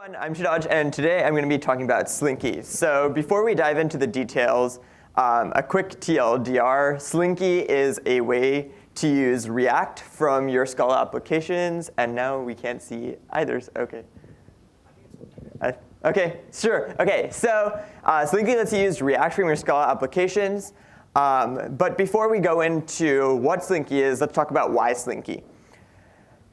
everyone, I'm Shadaj, and today I'm going to be talking about Slinky. So before we dive into the details, a quick TLDR. Slinky is a way to use React from your Scala applications, and now we can't see either. Okay. Okay, sure. Okay, so Slinky lets you use React from your Scala applications. But before we go into what Slinky is, let's talk about why Slinky.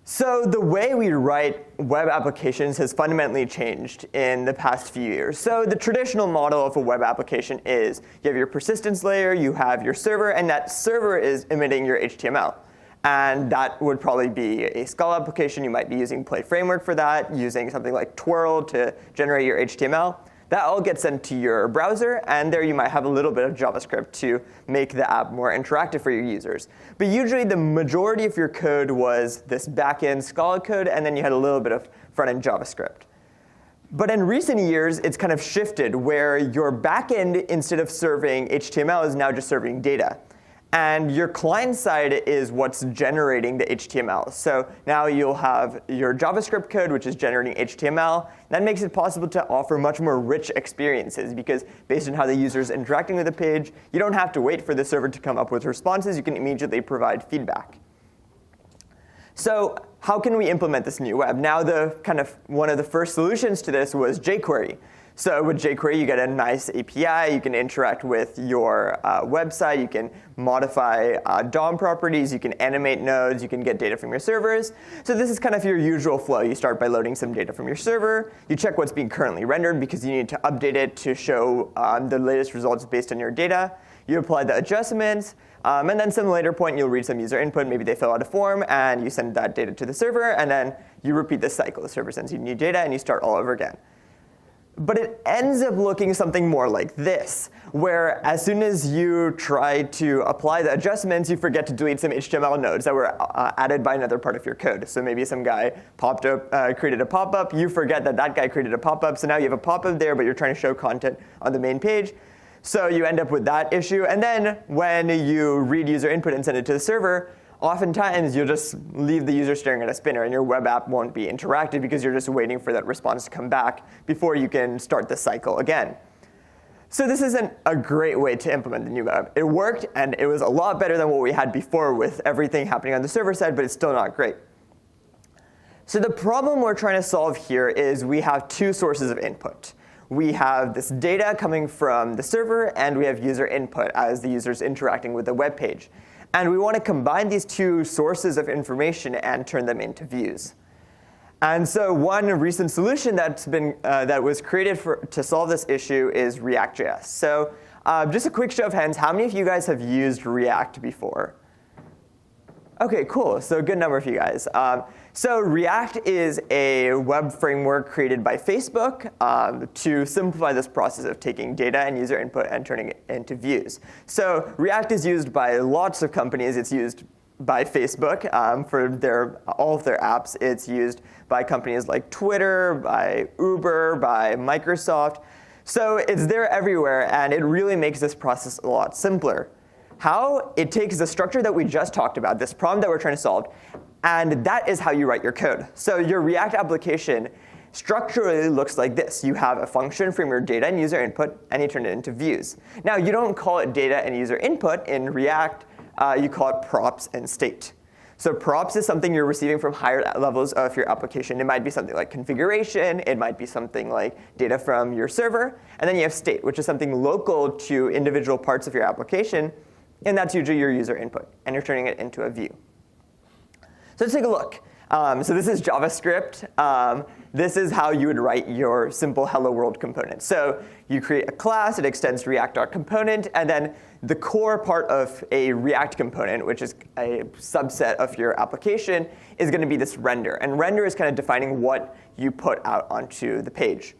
So the way we write web applications has fundamentally changed in the past few years. So the traditional model of a web application is you have your persistence layer, you have your server, and that server is emitting your HTML. And that would probably be a Scala application. You might be using Play Framework for that, using something like Twirl to generate your HTML. That all gets sent to your browser, and there you might have a little bit of JavaScript to make the app more interactive for your users. But usually the majority of your code was this back-end Scala code, and then you had a little bit of front-end JavaScript. But in recent years, it's kind of shifted where your back-end, instead of serving HTML, is now just serving data. And your client side is what's generating the HTML. So now you'll have your JavaScript code, which is generating HTML. That makes it possible to offer much more rich experiences, because based on how the user is interacting with the page, you don't have to wait for the server to come up with responses. You can immediately provide feedback. So how can we implement this new web? Now, one of the first solutions to this was jQuery. So with jQuery, you get a nice API. You can interact with your website. You can modify DOM properties. You can animate nodes. You can get data from your servers. So this is kind of your usual flow. You start by loading some data from your server. You check what's being currently rendered, because you need to update it to show the latest results based on your data. You apply the adjustments. And then some later point, you'll read some user input. Maybe they fill out a form, and you send that data to the server. And then you repeat this cycle. The server sends you new data, and you start all over again. But it ends up looking something more like this, where as soon as you try to apply the adjustments, you forget to delete some HTML nodes that were added by another part of your code. So maybe some guy created a pop-up. You forget that that guy created a pop-up. So now you have a pop-up there, but you're trying to show content on the main page. So you end up with that issue. And then when you read user input and send it to the server, oftentimes you'll just leave the user staring at a spinner, and your web app won't be interactive because you're just waiting for that response to come back before you can start the cycle again. So this isn't a great way to implement the new web. It worked, and it was a lot better than what we had before with everything happening on the server side, but it's still not great. So the problem we're trying to solve here is we have two sources of input. We have this data coming from the server, and we have user input as the user's interacting with the web page. And we want to combine these two sources of information and turn them into views. And so one recent solution that was created to solve this issue is React.js. So just a quick show of hands, how many of you guys have used React before? OK, cool. So a good number of you guys. So React is a web framework created by Facebook to simplify this process of taking data and user input and turning it into views. So React is used by lots of companies. It's used by Facebook for all of their apps. It's used by companies like Twitter, by Uber, by Microsoft. So it's there everywhere, and it really makes this process a lot simpler. How? It takes the structure that we just talked about, this problem that we're trying to solve, and that is how you write your code. So your React application structurally looks like this. You have a function from your data and user input, and you turn it into views. Now, you don't call it data and user input. In React, you call it props and state. So props is something you're receiving from higher levels of your application. It might be something like configuration. It might be something like data from your server. And then you have state, which is something local to individual parts of your application. And that's usually your user input, and you're turning it into a view. So let's take a look. So this is JavaScript. This is how you would write your simple hello world component. So you create a class. It extends to React.component. And then the core part of a React component, which is a subset of your application, is going to be this render. And render is kind of defining what you put out onto the page.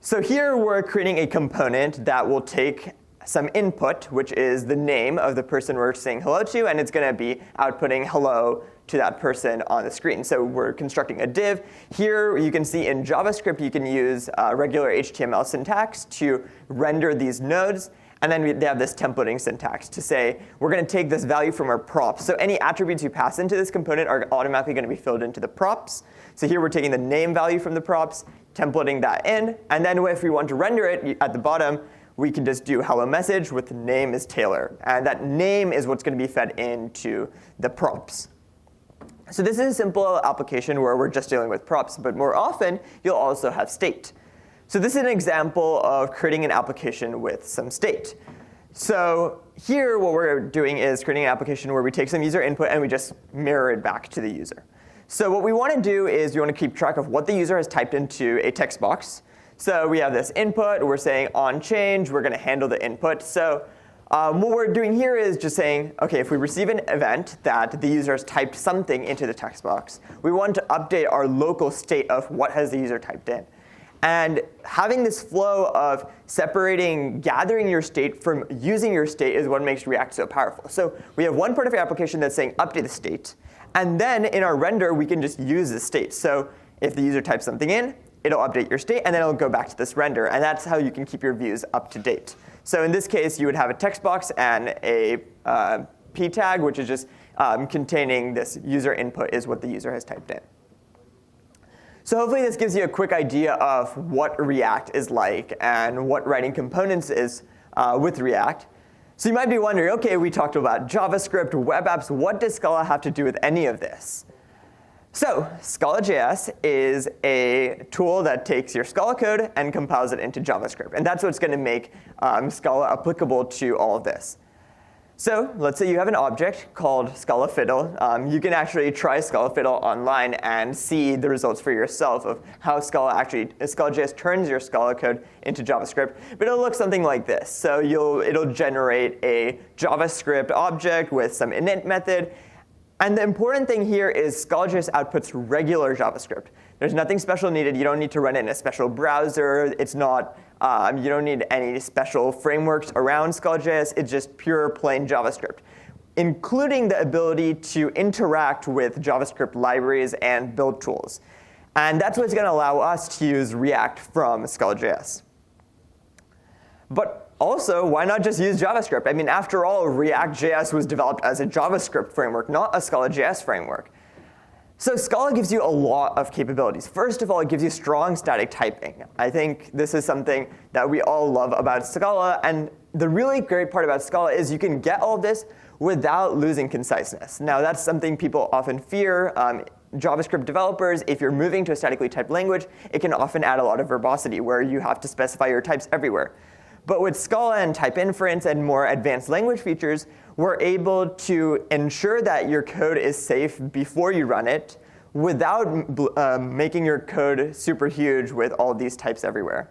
So here we're creating a component that will take some input, which is the name of the person we're saying hello to, and it's going to be outputting hello to that person on the screen. So we're constructing a div. Here you can see in JavaScript, you can use regular HTML syntax to render these nodes. And then they have this templating syntax to say, we're going to take this value from our props. So any attributes you pass into this component are automatically going to be filled into the props. So here we're taking the name value from the props, templating that in. And then if we want to render it at the bottom, we can just do hello message with the name is Taylor. And that name is what's going to be fed into the props. So this is a simple application where we're just dealing with props. But more often, you'll also have state. So this is an example of creating an application with some state. So here, what we're doing is creating an application where we take some user input and we just mirror it back to the user. So what we want to do is we want to keep track of what the user has typed into a text box. So we have this input. We're saying on change. We're going to handle the input. So what we're doing here is just saying, OK, if we receive an event that the user has typed something into the text box, we want to update our local state of what has the user typed in. And having this flow of separating, gathering your state from using your state is what makes React so powerful. So we have one part of our application that's saying update the state. And then in our render, we can just use the state. So if the user types something in, it'll update your state, and then it'll go back to this render. And that's how you can keep your views up to date. So in this case, you would have a text box and a p tag, which is just containing this user input is what the user has typed in. So hopefully this gives you a quick idea of what React is like and what writing components is with React. So you might be wondering, OK, we talked about JavaScript, web apps. What does Scala have to do with any of this? So Scala.js is a tool that takes your Scala code and compiles it into JavaScript. And that's what's going to make Scala applicable to all of this. So let's say you have an object called Scala Fiddle. You can actually try Scala Fiddle online and see the results for yourself of how Scala.js turns your Scala code into JavaScript. But it'll look something like this. So it'll generate a JavaScript object with some init method. And the important thing here is Scala.js outputs regular JavaScript. There's nothing special needed. You don't need to run it in a special browser. It's not. You don't need any special frameworks around Scala.js. It's just pure, plain JavaScript, including the ability to interact with JavaScript libraries and build tools. And that's what's going to allow us to use React from Scala.js. But also, why not just use JavaScript? I mean, after all, React.js was developed as a JavaScript framework, not a Scala.js framework. So Scala gives you a lot of capabilities. First of all, it gives you strong static typing. I think this is something that we all love about Scala. And the really great part about Scala is you can get all of this without losing conciseness. Now, that's something people often fear. JavaScript developers, if you're moving to a statically typed language, it can often add a lot of verbosity where you have to specify your types everywhere. But with Scala and type inference and more advanced language features, we're able to ensure that your code is safe before you run it without making your code super huge with all these types everywhere.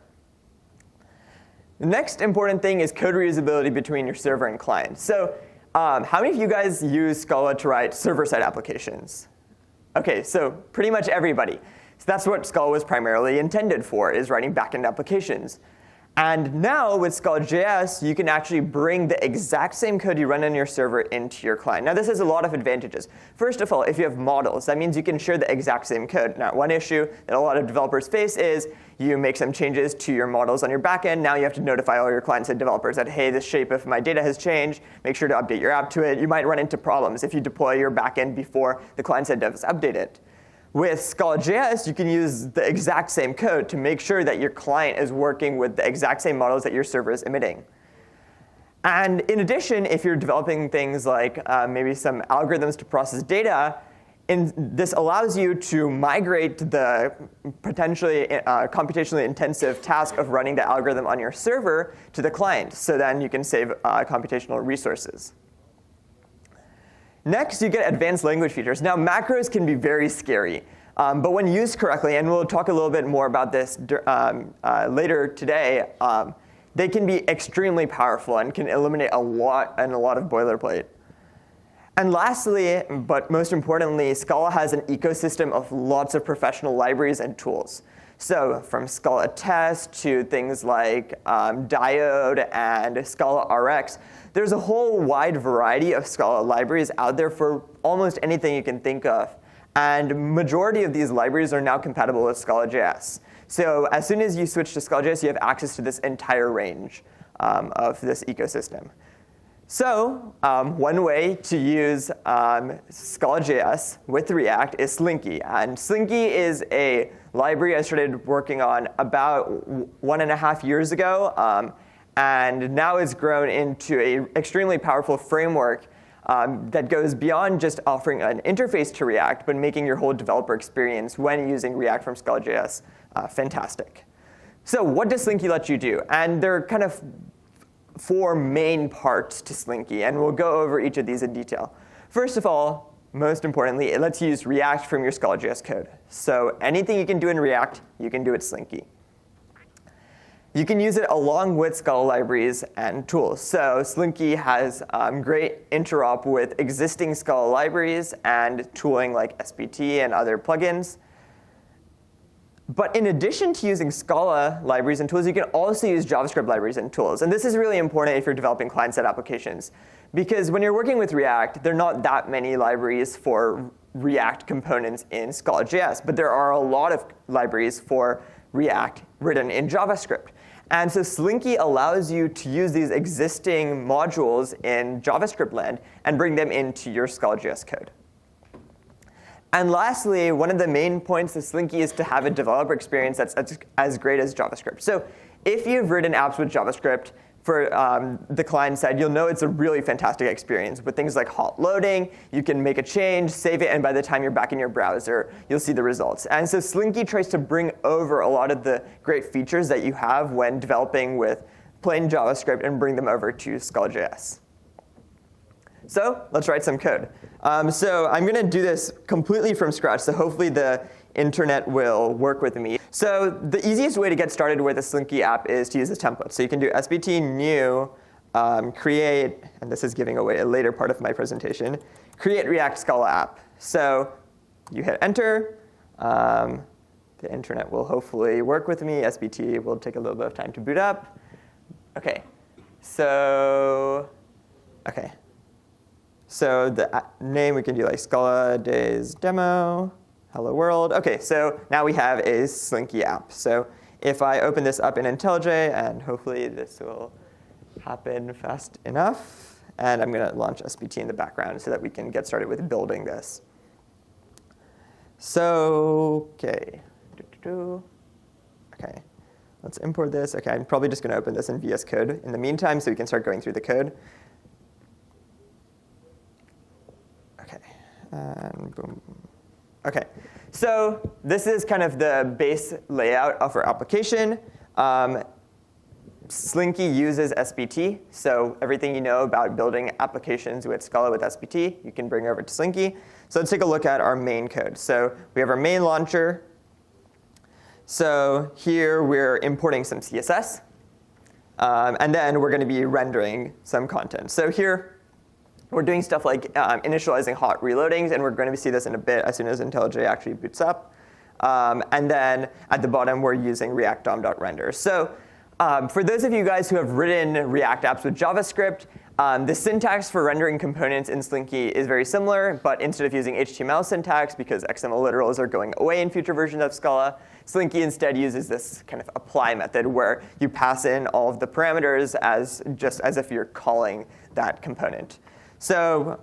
The next important thing is code reusability between your server and client. So how many of you guys use Scala to write server-side applications? OK, so pretty much everybody. So that's what Scala was primarily intended for, is writing backend applications. And now with Scala.js, you can actually bring the exact same code you run on your server into your client. Now, this has a lot of advantages. First of all, if you have models, that means you can share the exact same code. Now, one issue that a lot of developers face is you make some changes to your models on your backend. Now you have to notify all your clients and developers that, hey, the shape of my data has changed. Make sure to update your app to it. You might run into problems if you deploy your backend before the client-side devs update it. With Scala.js, you can use the exact same code to make sure that your client is working with the exact same models that your server is emitting. And in addition, if you're developing things like maybe some algorithms to process data, this allows you to migrate the potentially computationally intensive task of running the algorithm on your server to the client. So then you can save computational resources. Next, you get advanced language features. Now, macros can be very scary. But when used correctly, and we'll talk a little bit more about this later today, they can be extremely powerful and can eliminate a lot of boilerplate. And lastly, but most importantly, Scala has an ecosystem of lots of professional libraries and tools. So from Scala Test to things like Diode and Scala RX, there's a whole wide variety of Scala libraries out there for almost anything you can think of. And majority of these libraries are now compatible with Scala.js. So as soon as you switch to Scala.js, you have access to this entire range of this ecosystem. So one way to use Scala.js with React is Slinky. And Slinky is a library I started working on about 1.5 years ago. And now it's grown into an extremely powerful framework that goes beyond just offering an interface to React, but making your whole developer experience when using React from Scala.js fantastic. So what does Slinky let you do? And there are kind of 4 main parts to Slinky, and we'll go over each of these in detail. First of all, most importantly, it lets you use React from your Scala.js code. So anything you can do in React, you can do with Slinky. You can use it along with Scala libraries and tools. So Slinky has great interop with existing Scala libraries and tooling like SBT and other plugins. But in addition to using Scala libraries and tools, you can also use JavaScript libraries and tools. And this is really important if you're developing client-side applications. Because when you're working with React, there are not that many libraries for React components in Scala.js. But there are a lot of libraries for React written in JavaScript. And so Slinky allows you to use these existing modules in JavaScript land and bring them into your Scala.js code. And lastly, one of the main points of Slinky is to have a developer experience that's as great as JavaScript. So if you've written apps with JavaScript for the client side, you'll know it's a really fantastic experience. With things like hot loading, you can make a change, save it, and by the time you're back in your browser, you'll see the results. And so Slinky tries to bring over a lot of the great features that you have when developing with plain JavaScript and bring them over to Scala.js. So let's write some code. So I'm going to do this completely from scratch, so hopefully the internet will work with me. So the easiest way to get started with a Slinky app is to use a template. So you can do SBT new, create, and this is giving away a later part of my presentation, create React Scala app. So you hit enter. The internet will hopefully work with me. SBT will take a little bit of time to boot up. OK. So the name we can do like Scala Days Demo, Hello World. OK, so now we have a Slinky app. So if I open this up in IntelliJ, and hopefully this will happen fast enough, and I'm going to launch SBT in the background so that we can get started with building this. So, OK, let's import this. OK, I'm probably just going to open this in VS Code in the meantime so we can start going through the code. And boom. OK, so this is kind of the base layout of our application. Slinky uses SBT. So everything you know about building applications with Scala with SBT, you can bring over to Slinky. So let's take a look at our main code. So we have our main launcher. So here we're importing some CSS. And then we're going to be rendering some content. So here, we're doing stuff like initializing hot reloadings, and we're going to see this in a bit as soon as IntelliJ actually boots up. And then at the bottom, we're using React DOM.render. So for those of you guys who have written React apps with JavaScript, the syntax for rendering components in Slinky is very similar, but instead of using HTML syntax, because XML literals are going away in future versions of Scala, Slinky instead uses this kind of apply method where you pass in all of the parameters just as if you're calling that component. So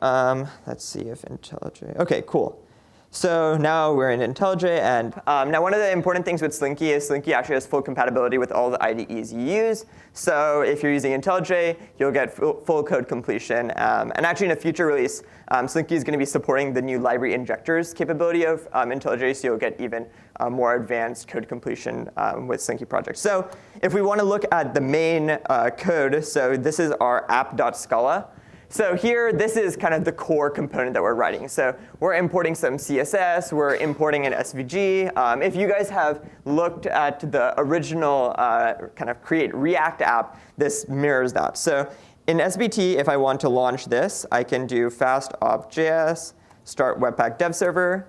let's see if IntelliJ. OK, cool. So now we're in IntelliJ. And now one of the important things with Slinky is Slinky actually has full compatibility with all the IDEs you use. So if you're using IntelliJ, you'll get full code completion. And actually, in a future release, Slinky is going to be supporting the new library injectors capability of IntelliJ. So you'll get even more advanced code completion with Slinky projects. So if we want to look at the main code, so this is our app.scala. So here, this is kind of the core component that we're writing. So we're importing some CSS. We're importing an SVG. If you guys have looked at the original kind of create React app, this mirrors that. So in SBT, if I want to launch this, I can do fast op.js, start Webpack dev server.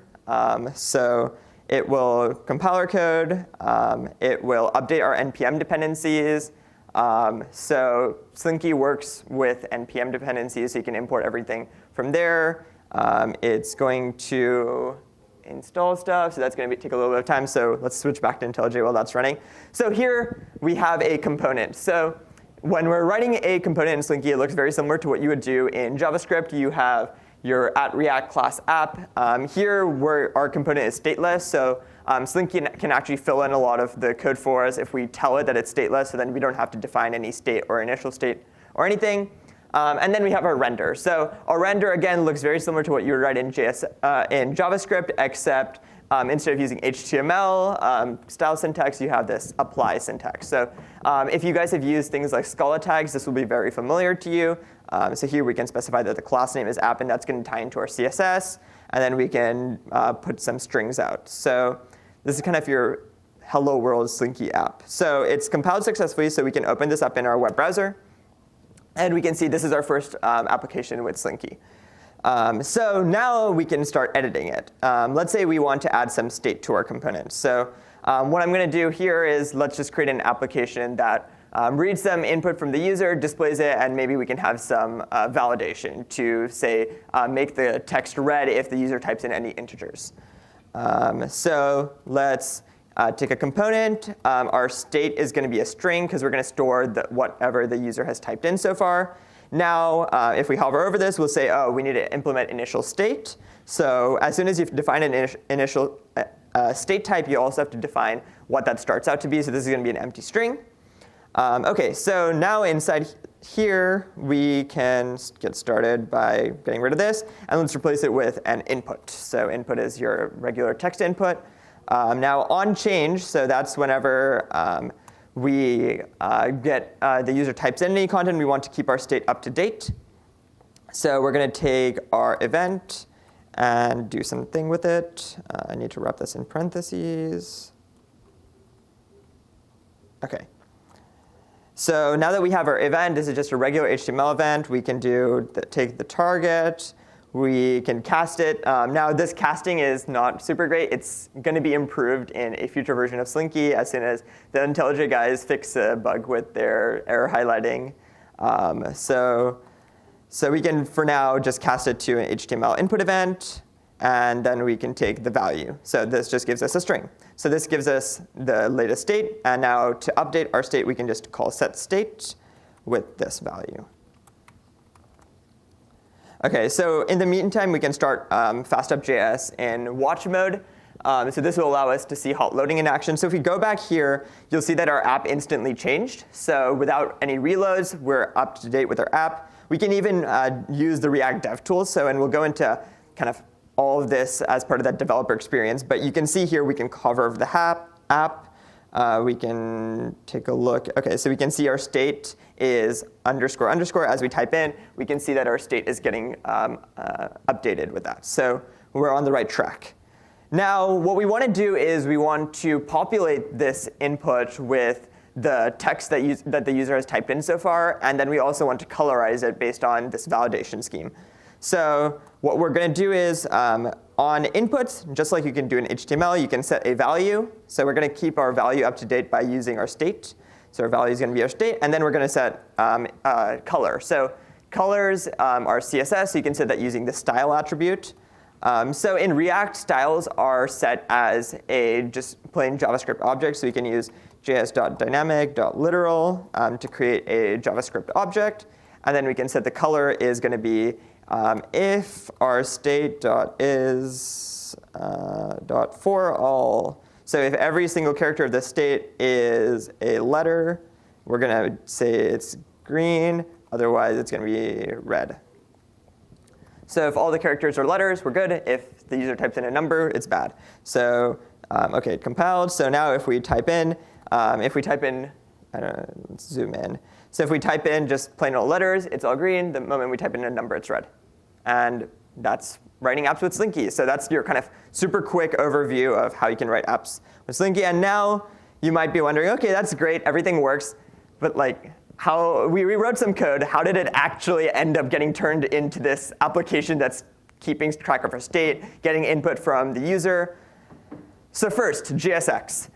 So it will compile our code. It will update our NPM dependencies. So Slinky works with NPM dependencies, so you can import everything from there. It's going to install stuff, so that's going to take a little bit of time. So let's switch back to IntelliJ while that's running. So here we have a component. So when we're writing a component in Slinky, it looks very similar to what you would do in JavaScript. You have your @React class app. Here, our component is stateless, so Slinky can actually fill in a lot of the code for us if we tell it that it's stateless, so then we don't have to define any state or initial state or anything. And then we have our render. So our render, again, looks very similar to what you would write in JavaScript, except instead of using HTML style syntax, you have this apply syntax. So if you guys have used things like Scala tags, this will be very familiar to you. So here we can specify that the class name is app, and that's going to tie into our CSS. And then we can put some strings out. So this is kind of your hello world Slinky app. So it's compiled successfully, so we can open this up in our web browser. And we can see this is our first application with Slinky. So now we can start editing it. Let's say we want to add some state to our component. So what I'm going to do here is let's just create an application that reads some input from the user, displays it, and maybe we can have some validation to, say, make the text red if the user types in any integers. So let's take a component. Our state is going to be a string because we're going to store whatever the user has typed in so far. Now, if we hover over this, we'll say, oh, we need to implement initial state. So as soon as you define an initial state type, you also have to define what that starts out to be. So this is going to be an empty string. OK, so now inside here, we can get started by getting rid of this. And let's replace it with an input. So input is your regular text input. Now on change, so that's whenever we get the user types in any content, we want to keep our state up to date. So we're going to take our event and do something with it. I need to wrap this in parentheses. OK. So now that we have our event, this is just a regular HTML event. We can take the target. We can cast it. Now, this casting is not super great. It's going to be improved in a future version of Slinky as soon as the IntelliJ guys fix a bug with their error highlighting. So we can, for now, just cast it to an HTML input event, and then we can take the value. So this just gives us a string. So this gives us the latest state. And now to update our state, we can just call setState with this value. OK, so in the meantime, we can start FastUp.js in watch mode. So this will allow us to see hot loading in action. So if we go back here, you'll see that our app instantly changed. So without any reloads, we're up to date with our app. We can even use the React Dev tools. And we'll go into kind of all of this as part of that developer experience. But you can see here we can hover over the app. We can take a look. OK, so we can see our state is __ as we type in. We can see that our state is getting updated with that. So we're on the right track. Now, what we want to do is we want to populate this input with the text that the user has typed in so far. And then we also want to colorize it based on this validation scheme. So what we're going to do is on inputs, just like you can do in HTML, you can set a value. So we're going to keep our value up to date by using our state. So our value is going to be our state. And then we're going to set color. So colors are CSS. So you can set that using the style attribute. So in React, styles are set as a just plain JavaScript object. So you can use js.dynamic.literal to create a JavaScript object. And then we can set the color is going to be if our state.is .for all. So if every single character of the state is a letter, we're going to say it's green. Otherwise, it's going to be red. So if all the characters are letters, we're good. If the user types in a number, it's bad. So OK, compiled. So now if we type in, let's zoom in. So if we type in just plain old letters, it's all green. The moment we type in a number, it's red. And that's writing apps with Slinky. So that's your kind of super quick overview of how you can write apps with Slinky. And now you might be wondering, OK, that's great. Everything works. But like, how we rewrote some code. How did it actually end up getting turned into this application that's keeping track of our state, getting input from the user? So first, JSX.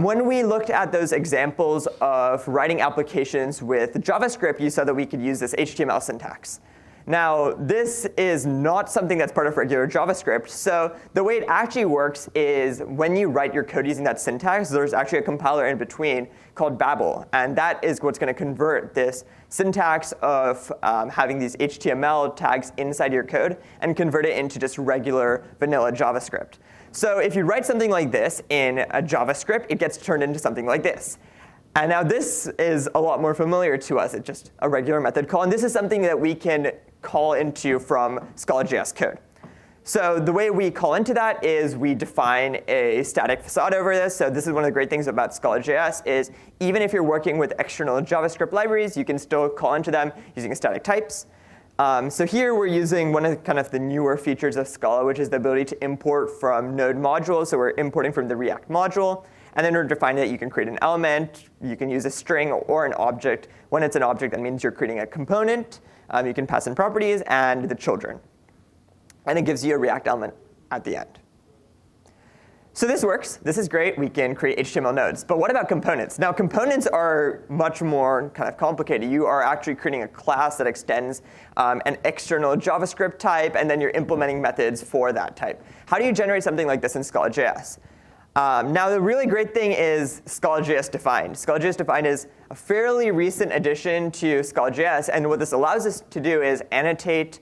When we looked at those examples of writing applications with JavaScript, you saw that we could use this HTML syntax. Now, this is not something that's part of regular JavaScript. So the way it actually works is when you write your code using that syntax, there's actually a compiler in between called Babel. And that is what's going to convert this syntax of having these HTML tags inside your code and convert it into just regular vanilla JavaScript. So if you write something like this in a JavaScript, it gets turned into something like this. And now this is a lot more familiar to us. It's just a regular method call. And this is something that we can call into from Scala.js code. So the way we call into that is we define a static facade over this. So this is one of the great things about Scala.js is even if you're working with external JavaScript libraries, you can still call into them using static types. So here we're using one of kind of the newer features of Scala, which is the ability to import from Node modules. So we're importing from the React module. And then we're defining that you can create an element. You can use a string or an object. When it's an object, that means you're creating a component. You can pass in properties and the children. And it gives you a React element at the end. So this works. This is great. We can create HTML nodes. But what about components? Now, components are much more kind of complicated. You are actually creating a class that extends an external JavaScript type, and then you're implementing methods for that type. How do you generate something like this in Scala.js? Now, the really great thing is Scala.js defined. Scala.js defined is a fairly recent addition to Scala.js. And what this allows us to do is annotate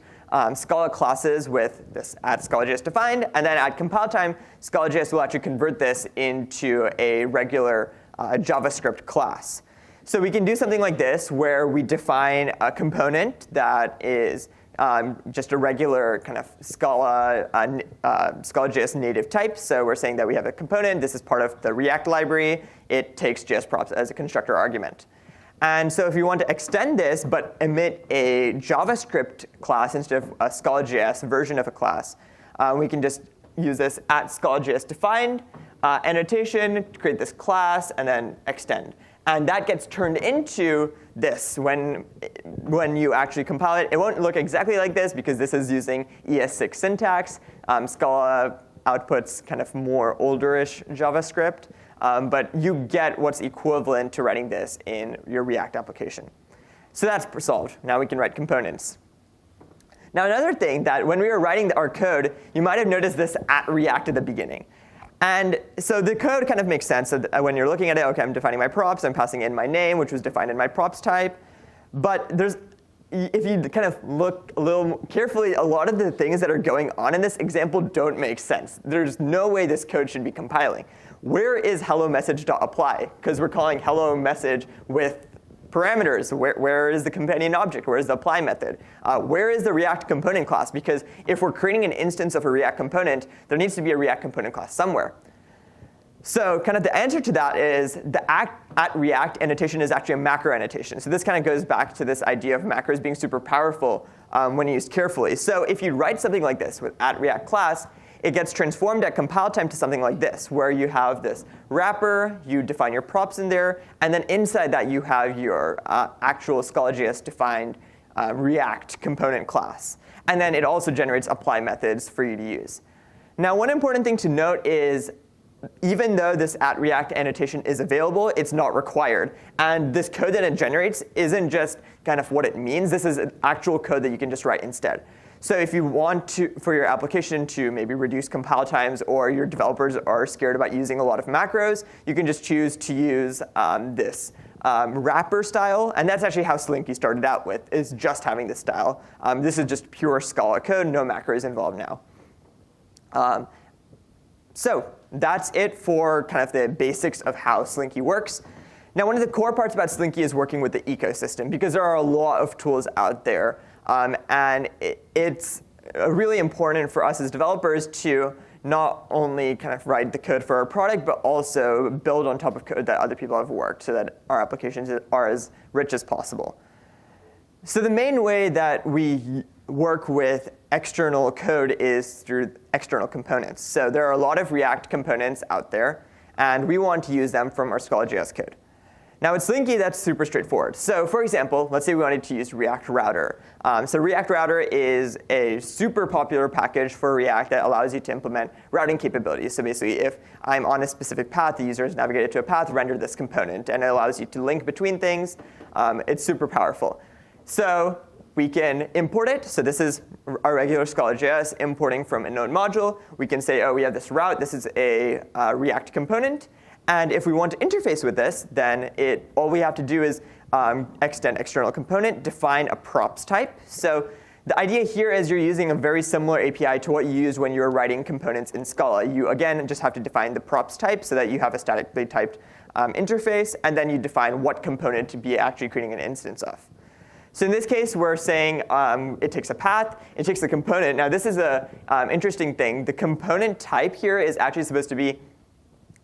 Scala classes with this at Scala.js defined. And then at compile time, Scala.js will actually convert this into a regular JavaScript class. So we can do something like this, where we define a component that is just a regular kind of Scala.js native type. So we're saying that we have a component. This is part of the React library. It takes JS props as a constructor argument. And so if you want to extend this but emit a JavaScript class instead of a Scala.js version of a class, we can just use this at Scala.js defined annotation to create this class and then extend. And that gets turned into this when you actually compile it. It won't look exactly like this because this is using ES6 syntax. Scala outputs kind of more olderish JavaScript. But you get what's equivalent to writing this in your React application. So that's solved. Now we can write components. Now another thing that when we were writing our code, you might have noticed this at React at the beginning. And so the code kind of makes sense. So when you're looking at it, OK, I'm defining my props. I'm passing in my name, which was defined in my props type. But if you kind of look a little carefully, a lot of the things that are going on in this example don't make sense. There's no way this code should be compiling. Where is hello message.apply? Because we're calling hello message with parameters. Where is the companion object? Where is the apply method? Where is the React component class? Because if we're creating an instance of a React component, there needs to be a React component class somewhere. So kind of the answer to that is the at React annotation is actually a macro annotation. So this kind of goes back to this idea of macros being super powerful when used carefully. So if you write something like this with at React class, it gets transformed at compile time to something like this, where you have this wrapper, you define your props in there, and then inside that you have your actual Scala.js defined React component class. And then it also generates apply methods for you to use. Now, one important thing to note is even though this at React annotation is available, it's not required. And this code that it generates isn't just kind of what it means. This is an actual code that you can just write instead. So if you want to, for your application to maybe reduce compile times, or your developers are scared about using a lot of macros, you can just choose to use this wrapper style. And that's actually how Slinky started out with, is just having this style. This is just pure Scala code, no macros involved now. So that's it for kind of the basics of how Slinky works. Now, one of the core parts about Slinky is working with the ecosystem, because there are a lot of tools out there. And it's really important for us as developers to not only kind of write the code for our product, but also build on top of code that other people have worked so that our applications are as rich as possible. So the main way that we work with external code is through external components. So there are a lot of React components out there, and we want to use them from our Scala.js code. Now, with Slinky, that's super straightforward. So for example, let's say we wanted to use React Router. So React Router is a super popular package for React that allows you to implement routing capabilities. So basically, if I'm on a specific path, the user has navigated to a path, render this component. And it allows you to link between things. It's super powerful. So we can import it. So this is our regular Scala.js importing from a node module. We can say, oh, we have this route. This is a React component. And if we want to interface with this, then all we have to do is extend external component, define a props type. So the idea here is you're using a very similar API to what you use when you're writing components in Scala. You, again, just have to define the props type so that you have a statically typed interface. And then you define what component to be actually creating an instance of. So in this case, we're saying it takes a path. It takes a component. Now, this is an interesting thing. The component type here is actually supposed to be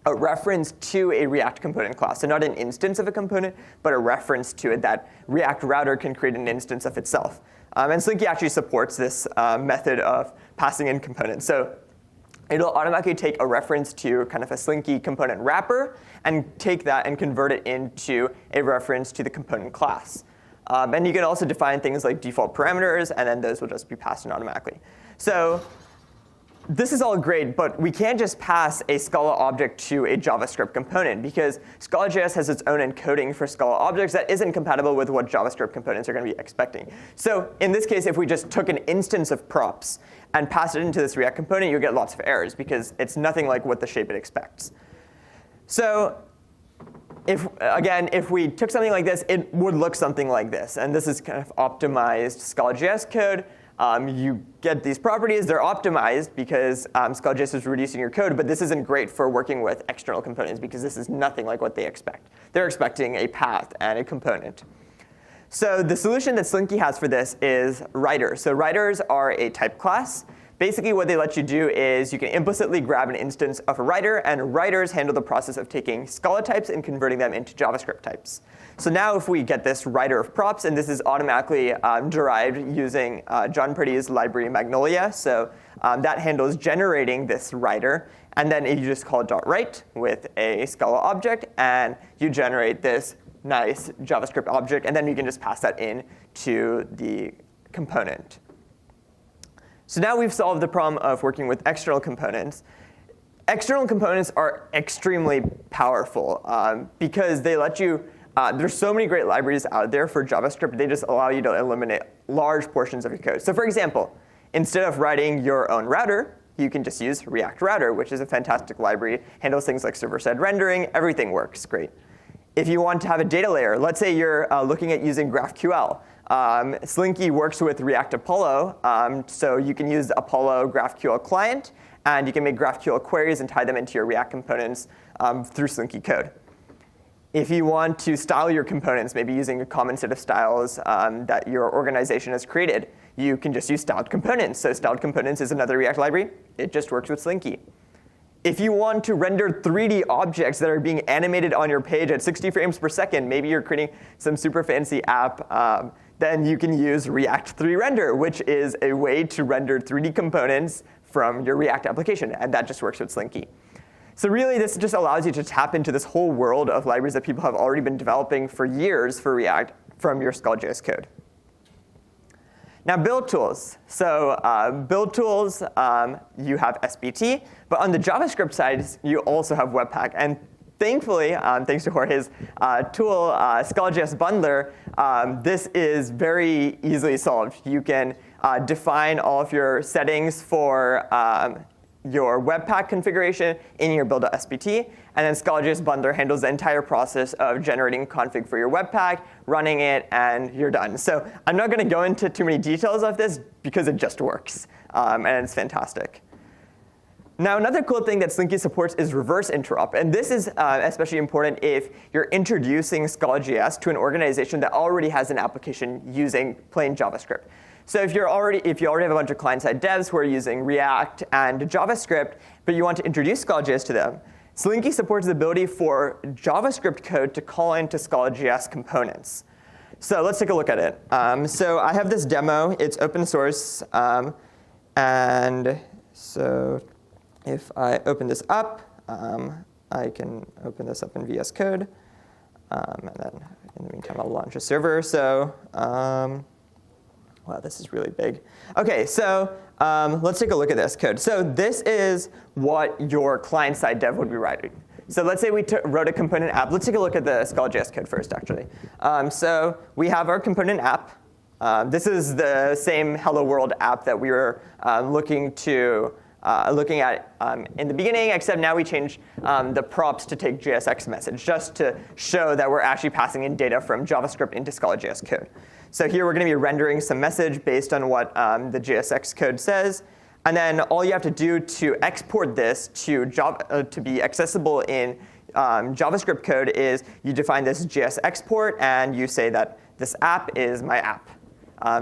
a reference to a React component class. So not an instance of a component, but a reference to it that React router can create an instance of itself. And Slinky actually supports this method of passing in components. So it'll automatically take a reference to kind of a Slinky component wrapper and take that and convert it into a reference to the component class. And you can also define things like default parameters, and then those will just be passed in automatically. So this is all great, but we can't just pass a Scala object to a JavaScript component because Scala.js has its own encoding for Scala objects that isn't compatible with what JavaScript components are going to be expecting. So in this case, if we just took an instance of props and passed it into this React component, you'll get lots of errors because it's nothing like what the shape it expects. So if we took something like this, it would look something like this. And this is kind of optimized Scala.js code. You get these properties. They're optimized because Scala.js is reducing your code. But this isn't great for working with external components because this is nothing like what they expect. They're expecting a path and a component. So the solution that Slinky has for this is writers. So writers are a type class. Basically, what they let you do is you can implicitly grab an instance of a writer, and writers handle the process of taking Scala types and converting them into JavaScript types. So now if we get this writer of props, and this is automatically derived using John Purdy's library Magnolia. So that handles generating this writer. And then you just call it .write with a Scala object, and you generate this nice JavaScript object. And then you can just pass that in to the component. So now we've solved the problem of working with external components. External components are extremely powerful because they let you there's so many great libraries out there for JavaScript. They just allow you to eliminate large portions of your code. So for example, instead of writing your own router, you can just use React Router, which is a fantastic library. Handles things like server-side rendering. Everything works great. If you want to have a data layer, let's say you're looking at using GraphQL. Slinky works with React Apollo, so you can use the Apollo GraphQL client, and you can make GraphQL queries and tie them into your React components through Slinky code. If you want to style your components, maybe using a common set of styles that your organization has created, you can just use styled components. So styled components is another React library. It just works with Slinky. If you want to render 3D objects that are being animated on your page at 60 frames per second, maybe you're creating some super fancy app, then you can use React 3 Render, which is a way to render 3D components from your React application. And that just works with Slinky. So really, this just allows you to tap into this whole world of libraries that people have already been developing for years for React from your Scala.js code. Now, build tools. So build tools, you have SBT. But on the JavaScript side, you also have Webpack. And thankfully, thanks to Jorge's tool, Scala.js Bundler, this is very easily solved. You can define all of your settings for your Webpack configuration in your build.sbt, and then Scala.js Bundler handles the entire process of generating config for your Webpack, running it, and you're done. So I'm not going to go into too many details of this because it just works, and it's fantastic. Now, another cool thing that Slinky supports is reverse interop. And this is especially important if you're introducing Scala.js to an organization that already has an application using plain JavaScript. So if you already have a bunch of client-side devs who are using React and JavaScript, but you want to introduce Scala.js to them, Slinky supports the ability for JavaScript code to call into Scala.js components. So let's take a look at it. So I have this demo. It's open source. And so if I open this up, I can open this up in VS Code. And then in the meantime, I'll launch a server. So wow, this is really big. OK, so let's take a look at this code. So this is what your client-side dev would be writing. So let's say we wrote a component app. Let's take a look at the Scala.js code first, actually. So we have our component app. This is the same Hello World app that we were looking at in the beginning, except now we change the props to take JSX message, just to show that we're actually passing in data from JavaScript into Scala.js code. So here we're going to be rendering some message based on what the JSX code says. And then all you have to do to export this to be accessible in JavaScript code is you define this JS export, and you say that this app is my app.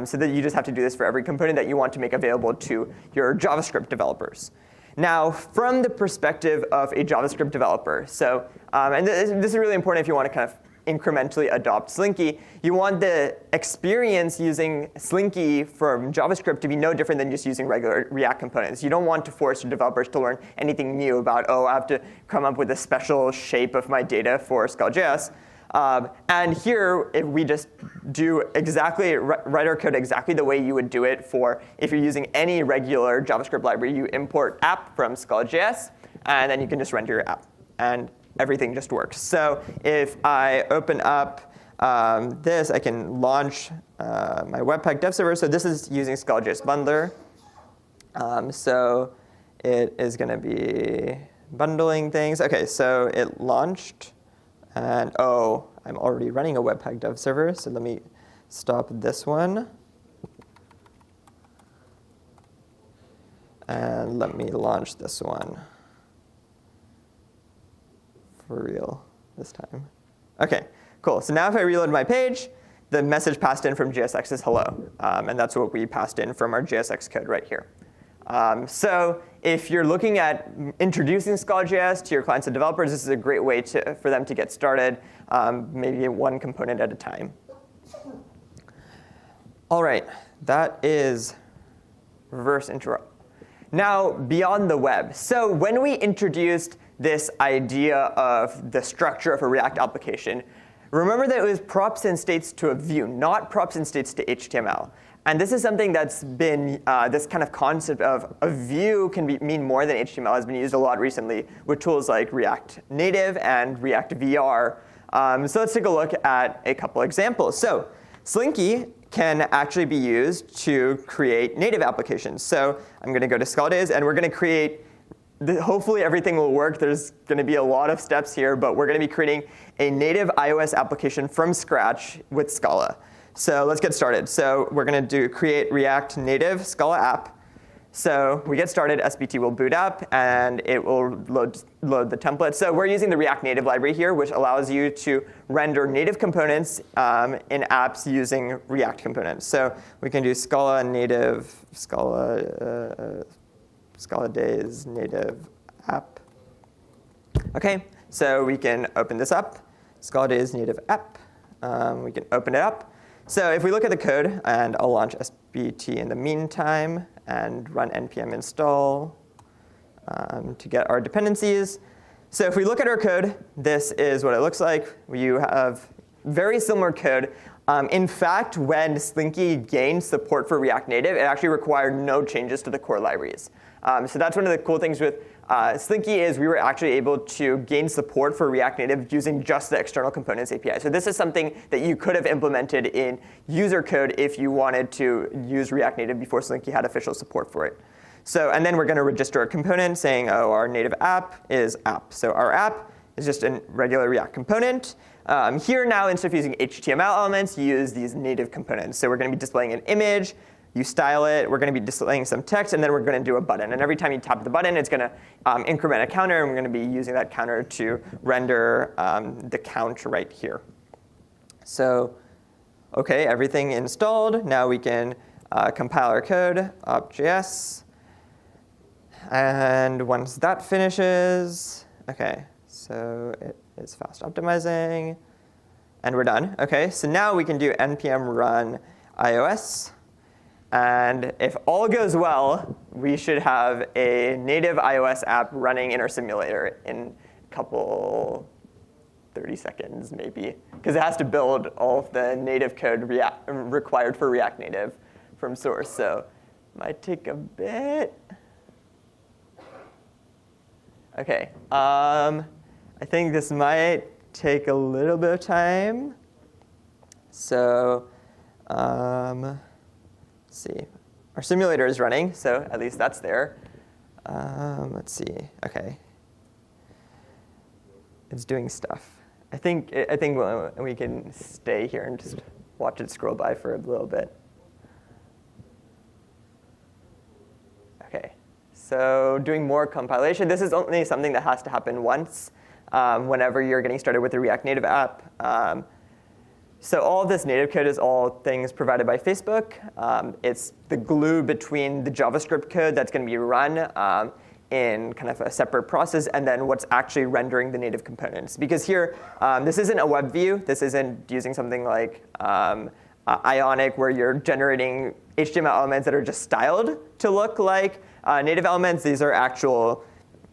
So that you just have to do this for every component that you want to make available to your JavaScript developers. Now, from the perspective of a JavaScript developer, so and this is really important if you want to kind of incrementally adopt Slinky, you want the experience using Slinky from JavaScript to be no different than just using regular React components. You don't want to force your developers to learn anything new about, oh, I have to come up with a special shape of my data for Scala.js. And here, if we just do exactly, write our code exactly the way you would do it for if you're using any regular JavaScript library, you import app from Scala.js, and then you can just render your app. And everything just works. So if I open up this, I can launch my Webpack dev server. So this is using Scala.js bundler. So it is going to be bundling things. OK, so it launched. And oh, I'm already running a Webpack dev server. So let me stop this one. And let me launch this one. For real this time. OK, cool. So now if I reload my page, the message passed in from JSX is hello. And that's what we passed in from our JSX code right here. So if you're looking at introducing Scala.js to your clients and developers, this is a great way for them to get started, maybe one component at a time. All right, that is reverse interrupt. Now, beyond the web. So when we introduced this idea of the structure of a React application, remember that it was props and states to a view, not props and states to HTML. And this is something that's been, this kind of concept of a view can mean more than HTML has been used a lot recently with tools like React Native and React VR. So let's take a look at a couple examples. So Slinky can actually be used to create native applications. So I'm going to go to Scala Days, and we're going to create, hopefully everything will work. There's going to be a lot of steps here, but we're going to be creating a native iOS application from scratch with Scala. So let's get started. So we're going to create React Native Scala app. So we get started, SBT will boot up, and it will load the template. So we're using the React Native library here, which allows you to render native components in apps using React components. So we can do Scala native, Scala Days native app. OK, so we can open this up, Scala Days native app. We can open it up. So if we look at the code, and I'll launch SBT in the meantime, and run npm install to get our dependencies. So if we look at our code, this is what it looks like. You have very similar code. In fact, when Slinky gained support for React Native, it actually required no changes to the core libraries. So that's one of the cool things with Slinky is we were actually able to gain support for React Native using just the external components API. So this is something that you could have implemented in user code if you wanted to use React Native before Slinky had official support for it. So, and then we're going to register a component saying, oh, our native app is app. So our app is just a regular React component. Here now, instead of using HTML elements, you use these native components. So we're going to be displaying an image. You style it. We're going to be displaying some text, and then we're going to do a button. And every time you tap the button, it's going to increment a counter, and we're going to be using that counter to render the count right here. So, OK, everything installed. Now we can compile our code, op.js. And once that finishes, OK, so it is fast optimizing. And we're done. OK, so now we can do npm run iOS. And if all goes well, we should have a native iOS app running in our simulator in a couple 30 seconds, maybe, because it has to build all of the native code required for React Native from source. So it might take a bit. OK, I think this might take a little bit of time. So Let's see. Our simulator is running, so at least that's there. Let's see. Okay. It's doing stuff. I think we can stay here and just watch it scroll by for a little bit. Okay. So doing more compilation. This is only something that has to happen once whenever you're getting started with a React Native app. So all of this native code is all things provided by Facebook. It's the glue between the JavaScript code that's going to be run in kind of a separate process and then what's actually rendering the native components. Because here, this isn't a web view. This isn't using something like Ionic where you're generating HTML elements that are just styled to look like native elements. These are actual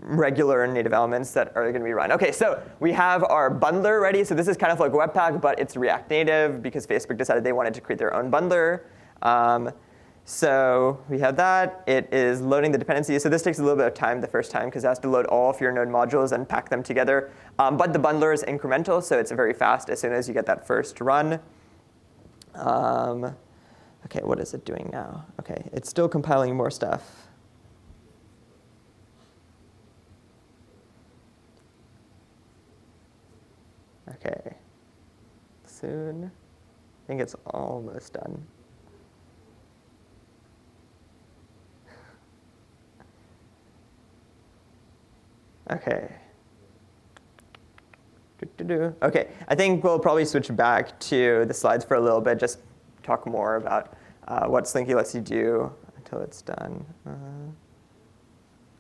regular native elements that are going to be run. OK, so we have our bundler ready. So this is kind of like Webpack, but it's React Native because Facebook decided they wanted to create their own bundler. So we have that. It is loading the dependencies. So this takes a little bit of time the first time because it has to load all of your node modules and pack them together. But the bundler is incremental, so it's very fast as soon as you get that first run. OK, what is it doing now? OK, it's still compiling more stuff. OK, soon. I think it's almost done. OK. OK, I think we'll probably switch back to the slides for a little bit, just talk more about what Slinky lets you do until it's done.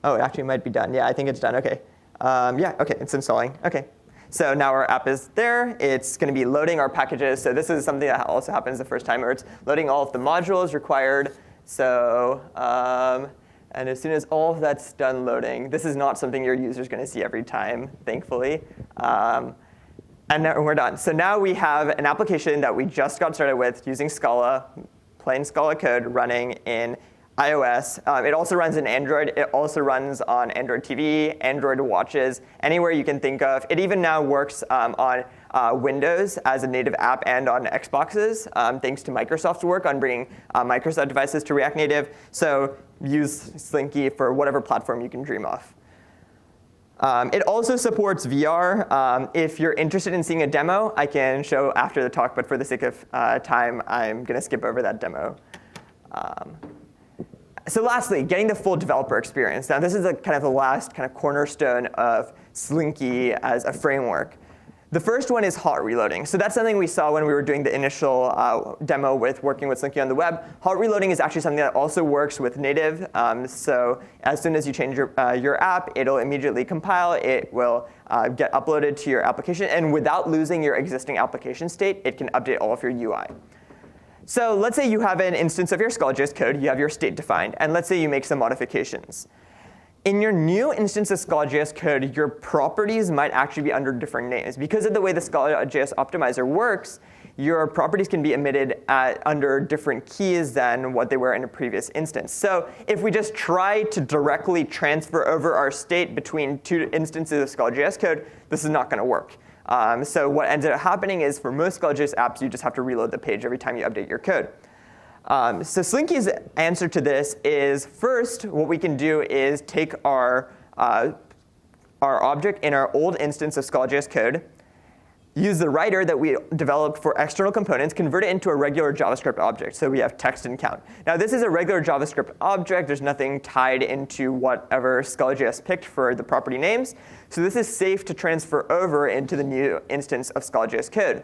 Oh, it actually might be done. Yeah, I think it's done. OK. Yeah, OK, it's installing. OK. So now our app is there. It's going to be loading our packages. So this is something that also happens the first time, where it's loading all of the modules required. So and as soon as all of that's done loading, this is not something your user is going to see every time, thankfully. And now we're done. So now we have an application that we just got started with using Scala, plain Scala code running in iOS. It also runs in Android. It also runs on Android TV, Android watches, anywhere you can think of. It even now works on Windows as a native app and on Xboxes, thanks to Microsoft's work on bringing Microsoft devices to React Native. So use Slinky for whatever platform you can dream of. It also supports VR. If you're interested in seeing a demo, I can show after the talk, but for the sake of time, I'm going to skip over that demo. So lastly, getting the full developer experience. Now this is kind of the last kind of cornerstone of Slinky as a framework. The first one is hot reloading. So that's something we saw when we were doing the initial demo with working with Slinky on the web. Hot reloading is actually something that also works with native. So as soon as you change your app, it'll immediately compile. It will get uploaded to your application. And without losing your existing application state, it can update all of your UI. So let's say you have an instance of your Scala.js code. You have your state defined. And let's say you make some modifications. In your new instance of Scala.js code, your properties might actually be under different names. Because of the way the Scala.js optimizer works, your properties can be emitted under different keys than what they were in a previous instance. So if we just try to directly transfer over our state between two instances of Scala.js code, this is not going to work. So what ends up happening is for most Scala.js apps, you just have to reload the page every time you update your code. So Slinky's answer to this is, first, what we can do is take our object in our old instance of Scala.js code, use the writer that we developed for external components, convert it into a regular JavaScript object. So we have text and count. Now this is a regular JavaScript object. There's nothing tied into whatever Scala.js picked for the property names. So this is safe to transfer over into the new instance of Scala.js code.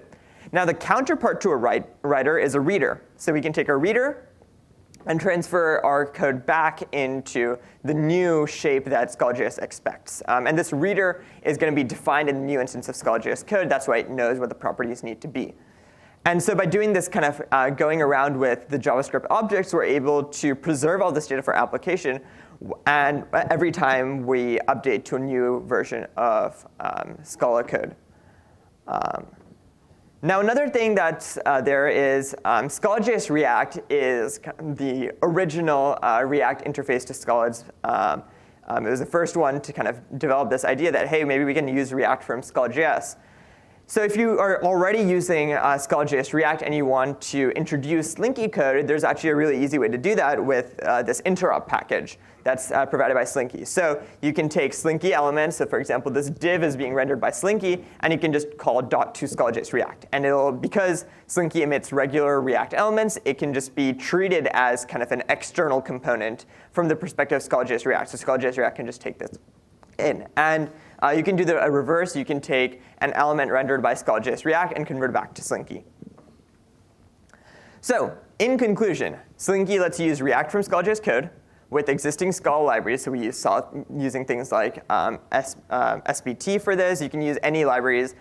Now the counterpart to a writer is a reader. So we can take a reader and transfer our code back into the new shape that Scala.js expects. And this reader is going to be defined in the new instance of Scala.js code. That's why it knows what the properties need to be. And so by doing this kind of going around with the JavaScript objects, we're able to preserve all this data for application. And every time we update to a new version of Scala code. Now, another thing that's there is Scala.js React is the original React interface to Scala. It was the first one to kind of develop this idea that, hey, maybe we can use React from Scala.js. So if you are already using Scala.js React and you want to introduce Slinky code, there's actually a really easy way to do that with this interop package that's provided by Slinky. So you can take Slinky elements. So for example, this div is being rendered by Slinky, and you can just call .to Scala.js React. And because Slinky emits regular React elements, it can just be treated as kind of an external component from the perspective of Scala.js React. So Scala.js React can just take this in. And you can do a reverse. You can take an element rendered by Scala.js React and convert it back to Slinky. So in conclusion, Slinky lets you use React from Scala.js code with existing Scala libraries. So we using things like SBT for this. You can use any libraries.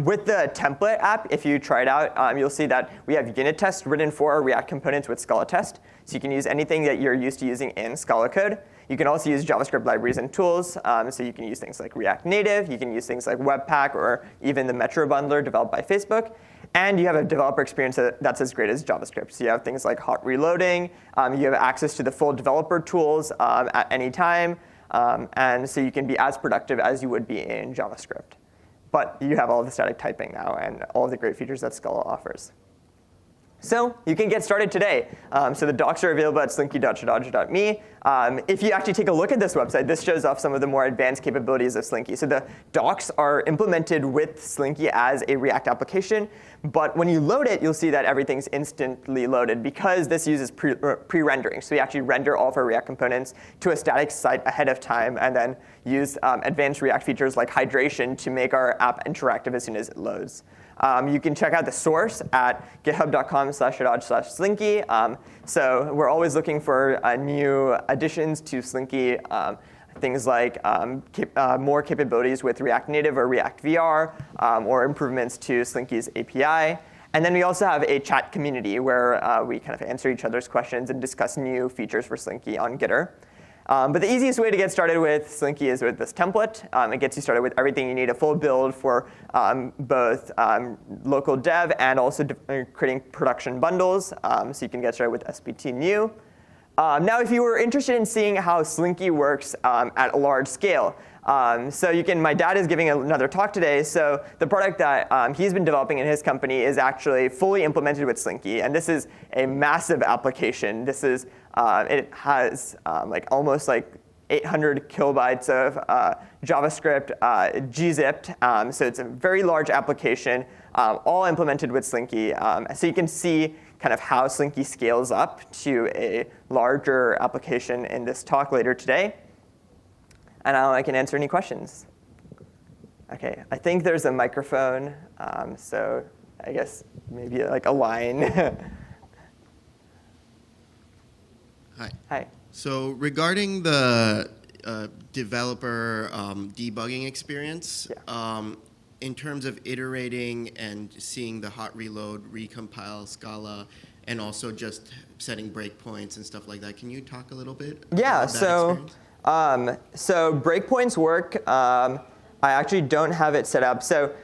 With the template app, if you try it out, you'll see that we have unit tests written for our React components with Scala test. So you can use anything that you're used to using in Scala code. You can also use JavaScript libraries and tools. So you can use things like React Native. You can use things like Webpack or even the Metro bundler developed by Facebook. And you have a developer experience that's as great as JavaScript. So you have things like hot reloading. You have access to the full developer tools at any time. And so you can be as productive as you would be in JavaScript. But you have all of the static typing now and all of the great features that Scala offers. So you can get started today. So the docs are available at slinky.shadaj.me. If you actually take a look at this website, this shows off some of the more advanced capabilities of Slinky. So the docs are implemented with Slinky as a React application. But when you load it, you'll see that everything's instantly loaded because this uses pre-rendering. So we actually render all of our React components to a static site ahead of time and then use advanced React features like hydration to make our app interactive as soon as it loads. You can check out the source at github.com/shadaj/slinky. So we're always looking for new additions to Slinky, things like more capabilities with React Native or React VR, or improvements to Slinky's API. And then we also have a chat community where we kind of answer each other's questions and discuss new features for Slinky on Gitter. But the easiest way to get started with Slinky is with this template. It gets you started with everything you need, a full build for both local dev and also creating production bundles. So you can get started with SBT new. Now, if you were interested in seeing how Slinky works at a large scale, so my dad is giving another talk today. So the product that he's been developing in his company is actually fully implemented with Slinky. And this is a massive application. It has almost 800 kilobytes of JavaScript gzipped. So it's a very large application, all implemented with Slinky. So you can see kind of how Slinky scales up to a larger application in this talk later today. And now I can answer any questions. OK, I think there's a microphone. So I guess maybe like a line. Hi. Hi. So regarding the developer debugging experience, yeah. In terms of iterating and seeing the hot reload, recompile, Scala, and also just setting breakpoints and stuff like that, can you talk a little bit about that experience? So breakpoints work. I actually don't have it set up. So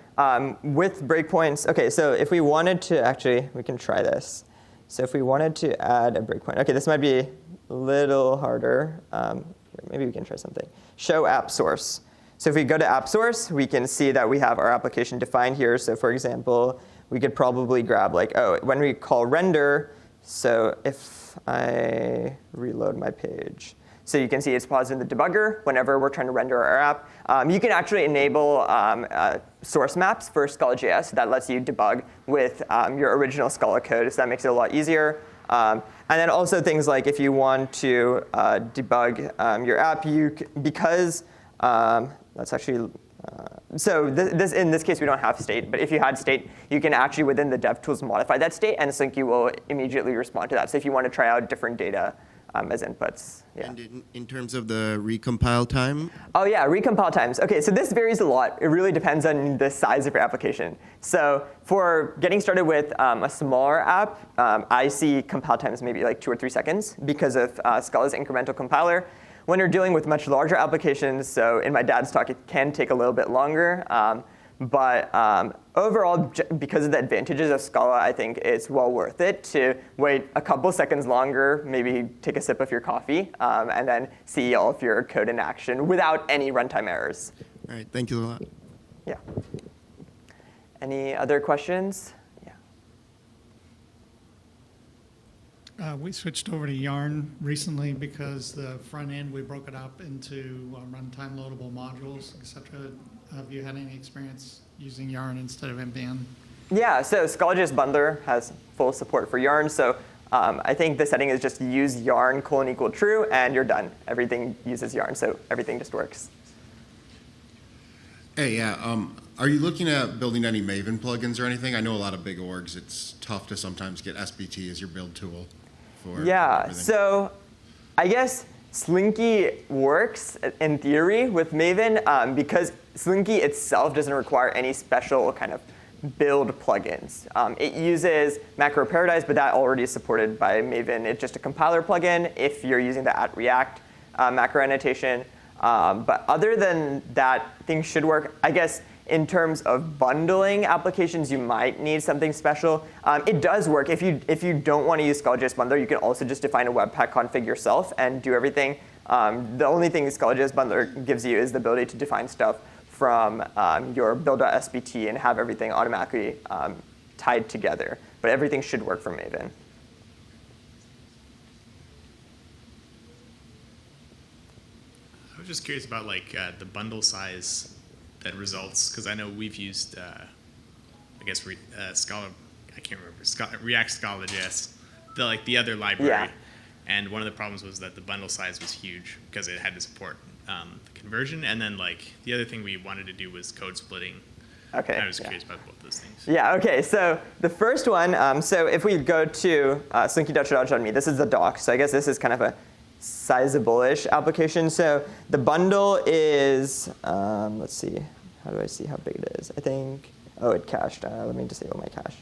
with breakpoints, OK, so if we wanted to actually, we can try this. So if we wanted to add a breakpoint, OK, this might be a little harder. Maybe we can try something. Show app source. So if we go to app source, we can see that we have our application defined here. So for example, we could probably grab when we call render, so if I reload my page. So you can see it's paused in the debugger whenever we're trying to render our app. You can actually enable source maps for Scala.js. That lets you debug with your original Scala code. So that makes it a lot easier. And then also things like if you want to debug your app, because that's actually, so in this case, we don't have state. But if you had state, you can actually, within the DevTools, modify that state. And Slinky will immediately respond to that. So if you want to try out different data as inputs. Yeah. And in terms of the recompile time? Oh, yeah, recompile times. OK, so this varies a lot. It really depends on the size of your application. So for getting started with a smaller app, I see compile times maybe like 2 or 3 seconds because of Scala's incremental compiler. When you're dealing with much larger applications, so in my dad's talk, it can take a little bit longer. But overall, because of the advantages of Scala, I think it's well worth it to wait a couple seconds longer, maybe take a sip of your coffee, and then see all of your code in action without any runtime errors. All right, thank you a lot. Yeah. Any other questions? We switched over to Yarn recently because the front end, we broke it up into runtime loadable modules, etc. Have you had any experience using Yarn instead of NPM? Yeah, so Scala Days Bundler has full support for Yarn. So I think the setting is just use yarn : true, and you're done. Everything uses Yarn, so everything just works. Hey, yeah. Are you looking at building any Maven plugins or anything? I know a lot of big orgs, it's tough to sometimes get SBT as your build tool for everything. So I guess Slinky works in theory with Maven because Slinky itself doesn't require any special kind of build plugins. It uses Macro Paradise, but that already is supported by Maven. It's just a compiler plugin if you're using the @React macro annotation. But other than that, things should work. I guess in terms of bundling applications, you might need something special. It does work. If you don't want to use Scala Days Bundler, you can also just define a Webpack config yourself and do everything. The only thing Scala Days Bundler gives you is the ability to define stuff from your build.sbt and have everything automatically tied together. But everything should work from Maven. I was just curious about the bundle size that results, because I know we've used, I guess Scala, I can't remember, React Scala JS, the other library. Yeah. And one of the problems was that the bundle size was huge because it had to support the conversion. And then the other thing we wanted to do was code splitting. Okay. And I was curious about both those things. Yeah, okay, so the first one, so if we go to slinky.shadaj.me, this is the doc. So I guess this is kind of a sizable-ish application. So the bundle is, let's see, how do I see how big it is? I think, it cached. Let me disable my cache.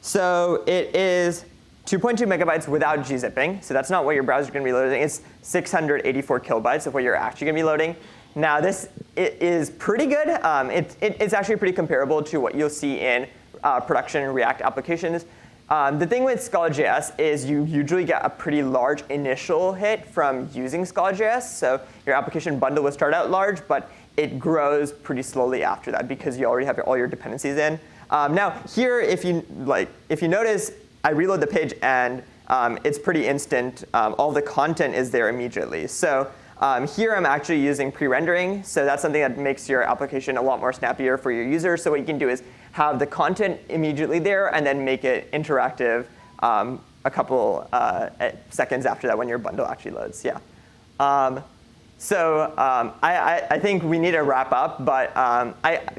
So it is 2.2 megabytes without gzipping. So that's not what your browser is going to be loading. It's 684 kilobytes of what you're actually going to be loading. Now it is pretty good. It's actually pretty comparable to what you'll see in production React applications. The thing with Scala.js is you usually get a pretty large initial hit from using Scala.js. So your application bundle will start out large, but it grows pretty slowly after that because you already have all your dependencies in. Now here, if you notice, I reload the page and it's pretty instant. All the content is there immediately. So here I'm actually using pre-rendering. So that's something that makes your application a lot more snappier for your users. So what you can do is have the content immediately there and then make it interactive a couple seconds after that when your bundle actually loads. Yeah. I think we need to wrap up. But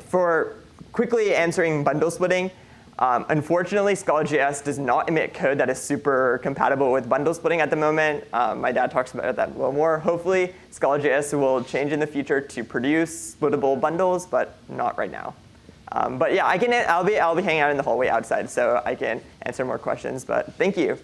for quickly answering bundle splitting, unfortunately, Scala.js does not emit code that is super compatible with bundle splitting at the moment. My dad talks about that a little more. Hopefully, Scala.js will change in the future to produce splittable bundles, but not right now. But yeah, I'll be hanging out in the hallway outside, so I can answer more questions. But thank you.